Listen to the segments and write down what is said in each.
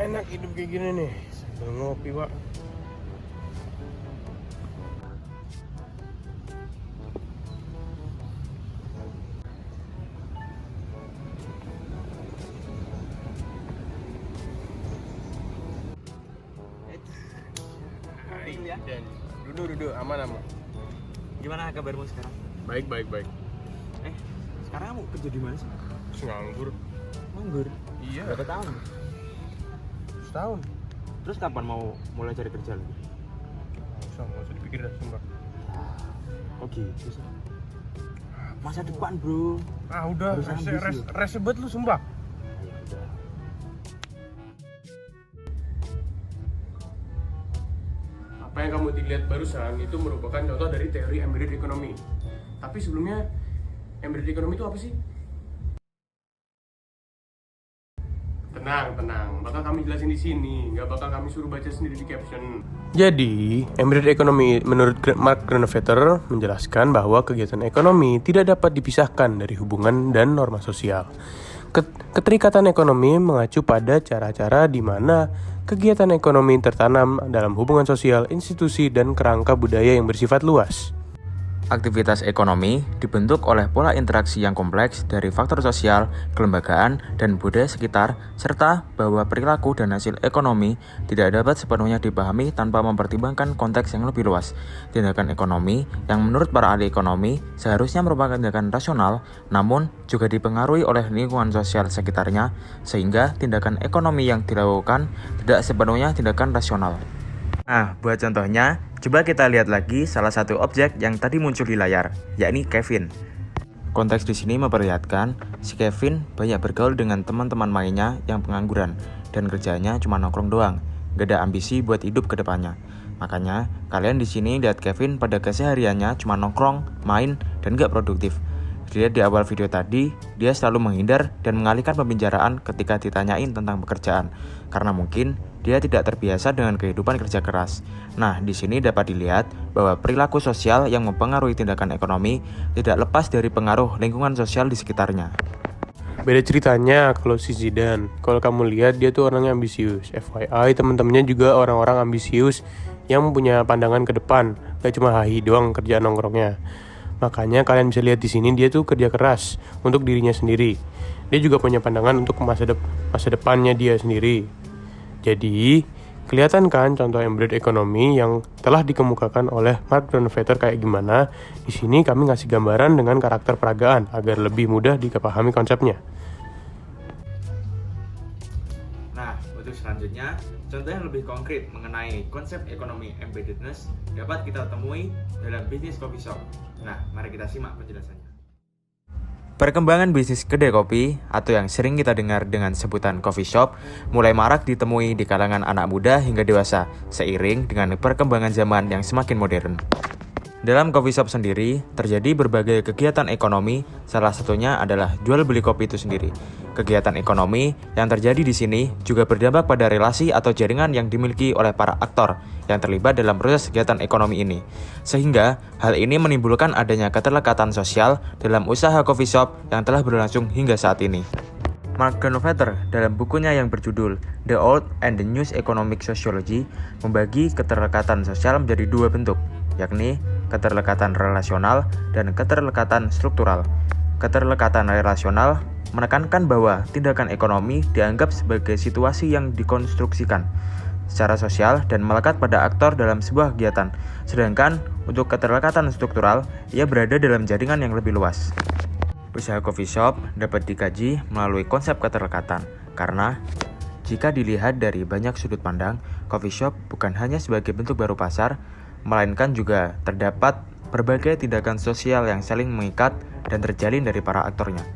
Enak hidup kayak gini nih, sambil ngopi pak. Ya. Duduk aman. Gimana kabarmu sekarang? Baik. Sekarang kamu kerja di mana sih? Nganggur. Nganggur. Iya. Berapa tahun? Setahun. Terus kapan mau mulai cari kerja lagi? Nggak usah dipikir dah, sumpah. Oh gitu sih. Masa depan bro. Udah, Harus ambisius. resebet lu sumpah. Ya udah. Apa yang kamu lihat barusan itu merupakan contoh dari teori embedded economy. Tapi sebelumnya, embedded economy itu apa sih? Tenang, bakal kami jelasin di sini, nggak bakal kami suruh baca sendiri di caption. Jadi, embedded economy menurut Mark Granovetter menjelaskan bahwa kegiatan ekonomi tidak dapat dipisahkan dari hubungan dan norma sosial. Keterikatan ekonomi mengacu pada cara-cara di mana kegiatan ekonomi tertanam dalam hubungan sosial, institusi, dan kerangka budaya yang bersifat luas. Aktivitas ekonomi dibentuk oleh pola interaksi yang kompleks dari faktor sosial, kelembagaan, dan budaya sekitar, serta bahwa perilaku dan hasil ekonomi tidak dapat sepenuhnya dipahami tanpa mempertimbangkan konteks yang lebih luas. Tindakan ekonomi yang menurut para ahli ekonomi seharusnya merupakan tindakan rasional, namun juga dipengaruhi oleh lingkungan sosial sekitarnya, sehingga tindakan ekonomi yang dilakukan tidak sepenuhnya tindakan rasional. Nah, buat contohnya, coba kita lihat lagi salah satu objek yang tadi muncul di layar, yakni Kevin. Konteks di sini memperlihatkan si Kevin banyak bergaul dengan teman-teman mainnya yang pengangguran dan kerjanya cuma nongkrong doang, gak ada ambisi buat hidup ke depannya. Makanya, kalian di sini lihat Kevin pada kesehariannya cuma nongkrong, main, dan gak produktif. Dilihat di awal video tadi, dia selalu menghindar dan mengalihkan pembicaraan ketika ditanyain tentang pekerjaan, karena mungkin dia tidak terbiasa dengan kehidupan kerja keras. Nah, di sini dapat dilihat bahwa perilaku sosial yang mempengaruhi tindakan ekonomi tidak lepas dari pengaruh lingkungan sosial di sekitarnya. Beda ceritanya kalau si Zidane. Kalau kamu lihat dia tuh orangnya ambisius. FYI, teman-temannya juga orang-orang ambisius yang punya pandangan ke depan, gak cuma hahi doang kerjaan nongkrongnya. Makanya kalian bisa lihat di sini dia tuh kerja keras untuk dirinya sendiri. Dia juga punya pandangan untuk masa depannya dia sendiri. Jadi, kelihatan kan contoh embedded economy yang telah dikemukakan oleh Mark Granovetter kayak gimana? Di sini kami ngasih gambaran dengan karakter peragaan agar lebih mudah dipahami konsepnya. Nah, untuk selanjutnya, contoh yang lebih konkret mengenai konsep ekonomi embeddedness dapat kita temui dalam bisnis coffee shop. Nah, mari kita simak penjelasannya. Perkembangan bisnis kedai kopi, atau yang sering kita dengar dengan sebutan coffee shop, mulai marak ditemui di kalangan anak muda hingga dewasa, seiring dengan perkembangan zaman yang semakin modern. Dalam coffee shop sendiri, terjadi berbagai kegiatan ekonomi, salah satunya adalah jual beli kopi itu sendiri. Kegiatan ekonomi yang terjadi di sini juga berdampak pada relasi atau jaringan yang dimiliki oleh para aktor yang terlibat dalam proses kegiatan ekonomi ini. Sehingga, hal ini menimbulkan adanya keterlekatan sosial dalam usaha coffee shop yang telah berlangsung hingga saat ini. Mark Granovetter dalam bukunya yang berjudul The Old and the New Economic Sociology membagi keterlekatan sosial menjadi dua bentuk, yakni keterlekatan relasional dan keterlekatan struktural. Keterlekatan relasional menekankan bahwa tindakan ekonomi dianggap sebagai situasi yang dikonstruksikan secara sosial dan melekat pada aktor dalam sebuah kegiatan. Sedangkan untuk keterlekatan struktural, ia berada dalam jaringan yang lebih luas. Usaha coffee shop dapat dikaji melalui konsep keterlekatan, karena jika dilihat dari banyak sudut pandang, coffee shop bukan hanya sebagai bentuk baru pasar, melainkan juga terdapat berbagai tindakan sosial yang saling mengikat dan terjalin dari para aktornya.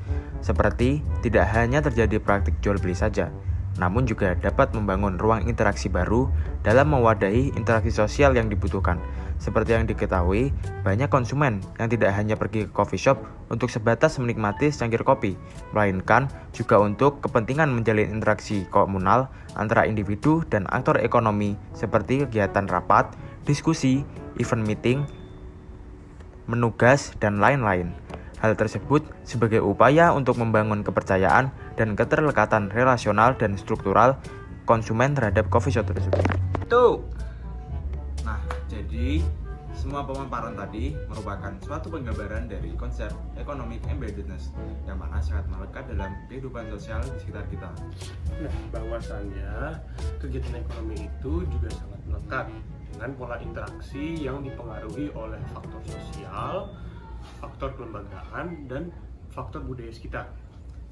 Seperti tidak hanya terjadi praktik jual beli saja, namun juga dapat membangun ruang interaksi baru dalam mewadahi interaksi sosial yang dibutuhkan. Seperti yang diketahui, banyak konsumen yang tidak hanya pergi ke coffee shop untuk sebatas menikmati secangkir kopi, melainkan juga untuk kepentingan menjalin interaksi komunal antara individu dan aktor ekonomi seperti kegiatan rapat, diskusi, event meeting, menugas, dan lain-lain. Hal tersebut sebagai upaya untuk membangun kepercayaan dan keterlekatan relasional dan struktural konsumen terhadap coffee shop tersebut. Tuh. Nah, jadi semua pemaparan tadi merupakan suatu penggambaran dari konsep economic embeddedness yang mana sangat melekat dalam kehidupan sosial di sekitar kita. Nah, bahwasannya kegiatan ekonomi itu juga sangat melekat dengan pola interaksi yang dipengaruhi oleh faktor sosial, faktor kelembagaan, dan faktor budaya sekitar.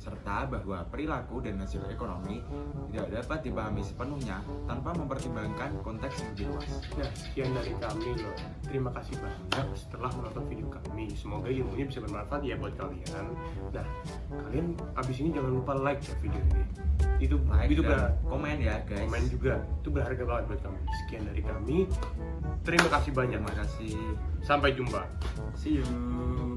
Serta bahwa perilaku dan hasil ekonomi tidak dapat dipahami sepenuhnya tanpa mempertimbangkan konteks yang lebih luas. Nah, sekian dari kami loh. Terima kasih banyak setelah menonton video kami. Semoga ilmunya bisa bermanfaat ya buat kalian. Nah, kalian abis ini jangan lupa like ya video ini. Itu Dan komen ya guys. komen juga. Itu berharga banget buat kami. Sekian dari kami. Terima kasih banyak. Terima kasih. Sampai jumpa. See you.